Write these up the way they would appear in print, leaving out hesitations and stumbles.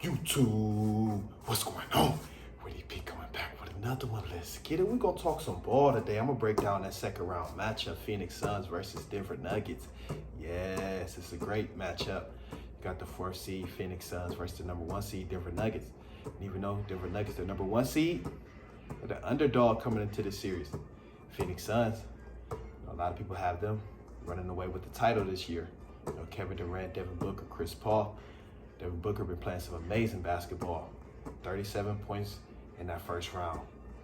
YouTube, what's going on? Willie P coming back with another one. Let's get it. We're going to talk some ball today. I'm going to break down that second round matchup, Phoenix Suns versus Denver Nuggets. Yes, it's a great matchup. You got the 4th seed Phoenix Suns versus the number 1 seed Denver Nuggets. And even though Denver Nuggets, the number 1 seed, they're the underdog coming into this series. Phoenix Suns, a lot of people have them running away with the title this year. Kevin Durant, Devin Booker, Chris Paul. Devin Booker been playing some amazing basketball. 37 points in that first round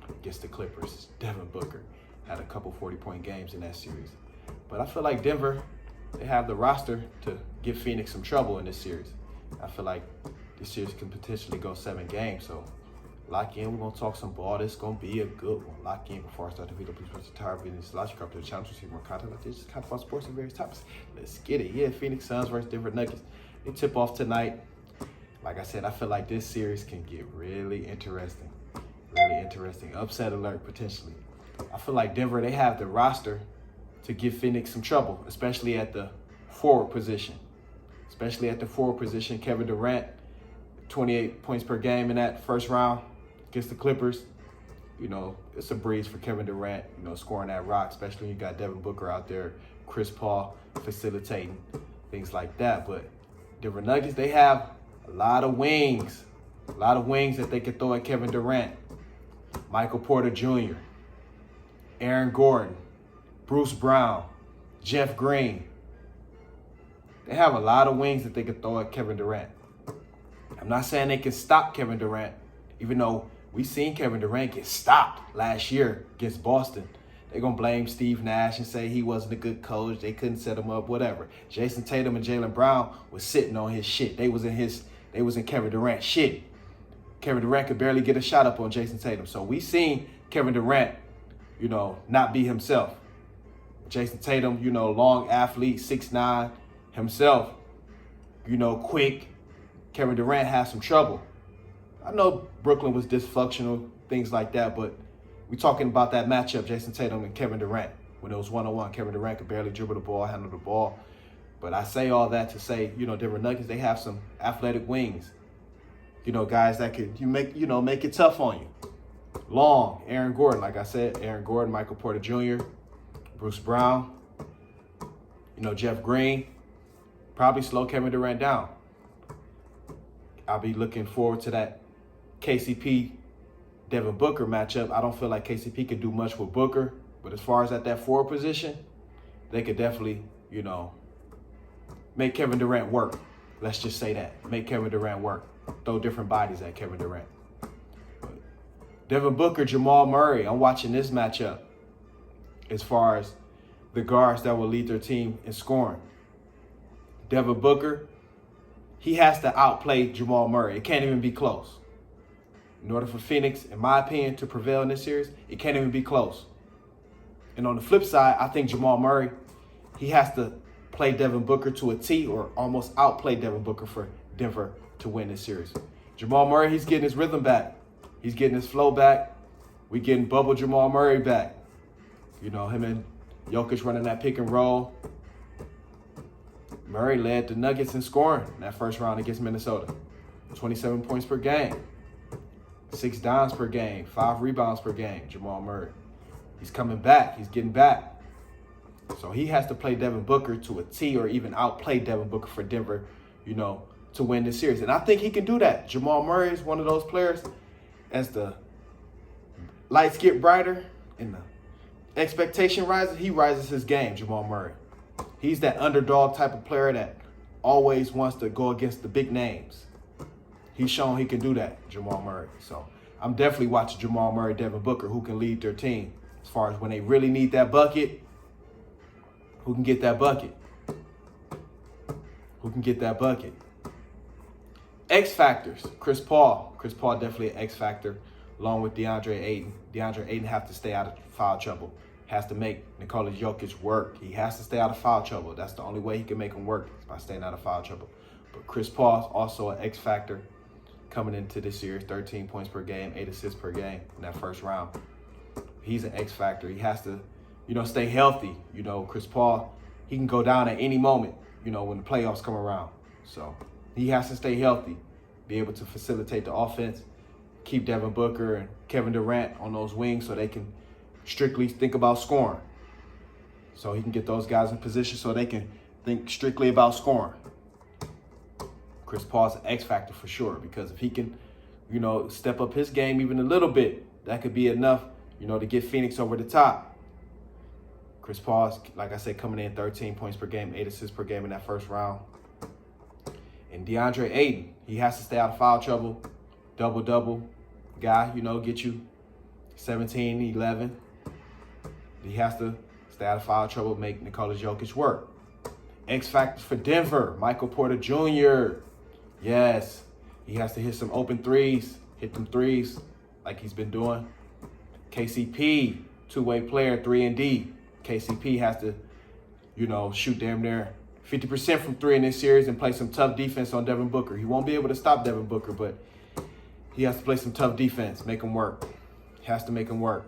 against the Clippers. Devin Booker had a couple 40-point games in that series. But I feel like Denver, they have the roster to give Phoenix some trouble in this series. I feel like this series can potentially go 7 games. So lock in. We're going to talk some ball. This is going to be a good one. Lock in before I start the video. Please press the entire video. Subscribe to the channel to see more content like this. Just kind of about sports and various topics. Let's get it. Yeah, Phoenix Suns versus Denver Nuggets. They tip off tonight. Like I said, I feel like this series can get really interesting. Really interesting. Upset alert, potentially. I feel like Denver, they have the roster to give Phoenix some trouble, especially at the forward position. Kevin Durant, 28 points per game in that first round against the Clippers. It's a breeze for Kevin Durant, scoring that rock, especially when you got Devin Booker out there, Chris Paul facilitating, things like that. But Denver Nuggets, they have a lot of wings that they could throw at Kevin Durant. Michael Porter Jr., Aaron Gordon, Bruce Brown, Jeff Green. They have a lot of wings that they could throw at Kevin Durant. I'm not saying they can stop Kevin Durant, even though we seen Kevin Durant get stopped last year against Boston. They're going to blame Steve Nash and say he wasn't a good coach. They couldn't set him up, whatever. Jason Tatum and Jaylen Brown was sitting on his shit. They was in Kevin Durant's shit. Kevin Durant could barely get a shot up on Jason Tatum. So we seen Kevin Durant, not be himself. Jason Tatum, long athlete, 6'9", himself, quick. Kevin Durant has some trouble. I know Brooklyn was dysfunctional, things like that, but we're talking about that matchup, Jason Tatum and Kevin Durant. When it was one-on-one, Kevin Durant could barely dribble the ball, handle the ball. But I say all that to say, Denver Nuggets, they have some athletic wings. Guys that could make it tough on you. Long, Aaron Gordon, like I said, Michael Porter Jr., Bruce Brown, Jeff Green. Probably slow Kevin Durant down. I'll be looking forward to that KCP Devin Booker matchup. I don't feel like KCP can do much with Booker, but as far as at that forward position, they could definitely, make Kevin Durant work. Let's just say that. Make Kevin Durant work. Throw different bodies at Kevin Durant. But Devin Booker, Jamal Murray, I'm watching this matchup as far as the guards that will lead their team in scoring. Devin Booker, he has to outplay Jamal Murray. It can't even be close. In order for Phoenix, in my opinion, to prevail in this series, it can't even be close. And on the flip side, I think Jamal Murray, he has to play Devin Booker to a T or almost outplay Devin Booker for Denver to win this series. Jamal Murray, he's getting his rhythm back. He's getting his flow back. We getting bubble Jamal Murray back. Him and Jokic running that pick and roll. Murray led the Nuggets in scoring in that first round against Minnesota. 27 points per game. 6 dimes per game. 5 rebounds per game, Jamal Murray. He's coming back. He's getting back. So he has to play Devin Booker to a T or even outplay Devin Booker for Denver, to win this series. And I think he can do that. Jamal Murray is one of those players, as the lights get brighter and the expectation rises, he rises his game, Jamal Murray. He's that underdog type of player that always wants to go against the big names. He's shown he can do that, Jamal Murray. So I'm definitely watching Jamal Murray, Devin Booker, who can lead their team as far as when they really need that bucket, who can get that bucket. X factors, Chris Paul. Chris Paul definitely an X factor, along with DeAndre Ayton. DeAndre Ayton have to stay out of foul trouble. Has to make Nikola Jokic work. He has to stay out of foul trouble. That's the only way he can make him work, is by staying out of foul trouble. But Chris Paul is also an X factor coming into this series. 13 points per game, 8 assists per game in that first round. He's an X factor. He has to, stay healthy. Chris Paul, he can go down at any moment, when the playoffs come around. So he has to stay healthy. be able to facilitate the offense, keep Devin Booker and Kevin Durant on those wings so they can strictly think about scoring. So he can get those guys in position so they can think strictly about scoring. Chris Paul's an X factor for sure, because if he can, step up his game even a little bit, that could be enough, to get Phoenix over the top. Chris Paul's, like I said, coming in 13 points per game, 8 assists per game in that first round. And DeAndre Ayton, he has to stay out of foul trouble. Double-double guy, get you 17, 11. He has to stay out of foul trouble, make Nikola Jokic work. X factors for Denver, Michael Porter Jr. Yes, he has to hit some open threes, hit them threes like he's been doing. KCP, two-way player, 3-and-D. KCP has to, shoot damn near 50% from three in this series and play some tough defense on Devin Booker. He won't be able to stop Devin Booker, but he has to play some tough defense, make him work. He has to make him work.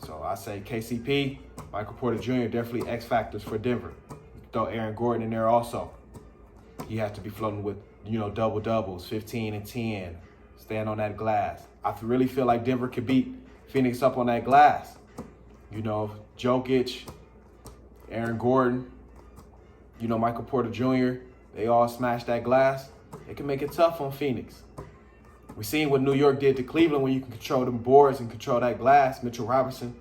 So I say KCP, Michael Porter Jr., definitely X factors for Denver. Throw Aaron Gordon in there also. He has to be floating with, double-doubles, 15 and 10, staying on that glass. I really feel like Denver could beat Phoenix up on that glass. Jokic, Aaron Gordon, Michael Porter Jr., they all smash that glass. They can make it tough on Phoenix. We've seen what New York did to Cleveland when you can control them boards and control that glass. Mitchell Robinson,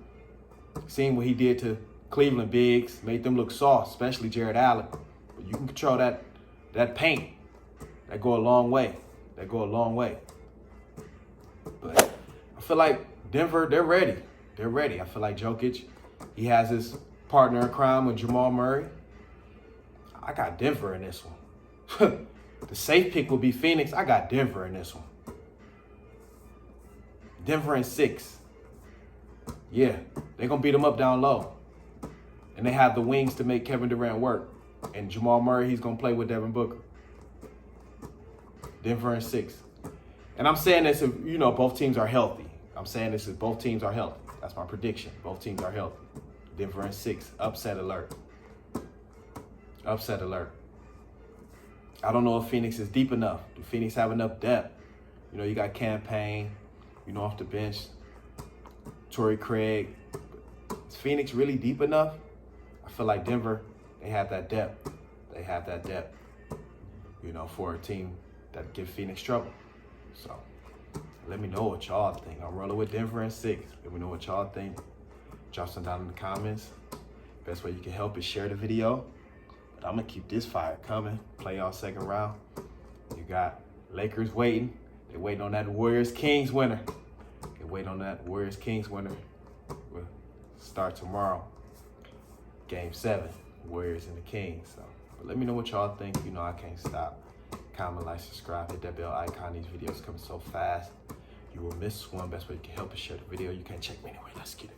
seen what he did to Cleveland bigs, made them look soft, especially Jared Allen. But you can control that paint. That go a long way. But I feel like Denver, they're ready. I feel like Jokic, he has his partner in crime with Jamal Murray. I got Denver in this one. The safe pick will be Phoenix. I got Denver in this one. Denver in 6. Yeah, they're going to beat them up down low. And they have the wings to make Kevin Durant work. And Jamal Murray, he's going to play with Devin Booker. Denver in 6. And I'm saying this if, both teams are healthy. Both teams are healthy. That's my prediction. Both teams are healthy. Denver in 6. Upset alert. Upset alert. I don't know if Phoenix is deep enough. Do Phoenix have enough depth? You got Campaign, off the bench. Torrey Craig. Is Phoenix really deep enough? I feel like Denver, they have that depth. For a team that give Phoenix trouble. So let me know what y'all think. I'm rolling with Denver in 6. Let me know what y'all think. Drop some down in the comments. Best way you can help is share the video. But I'm going to keep this fire coming. Playoff second round. You got Lakers waiting. They're waiting on that Warriors-Kings winner. We'll start tomorrow. Game 7. Warriors and the Kings. But let me know what y'all think. I can't stop. Comment, like, subscribe, hit that bell icon. These videos coming so fast. You will miss one. Best way you can help is share the video. You can't check me anyway. Let's get it.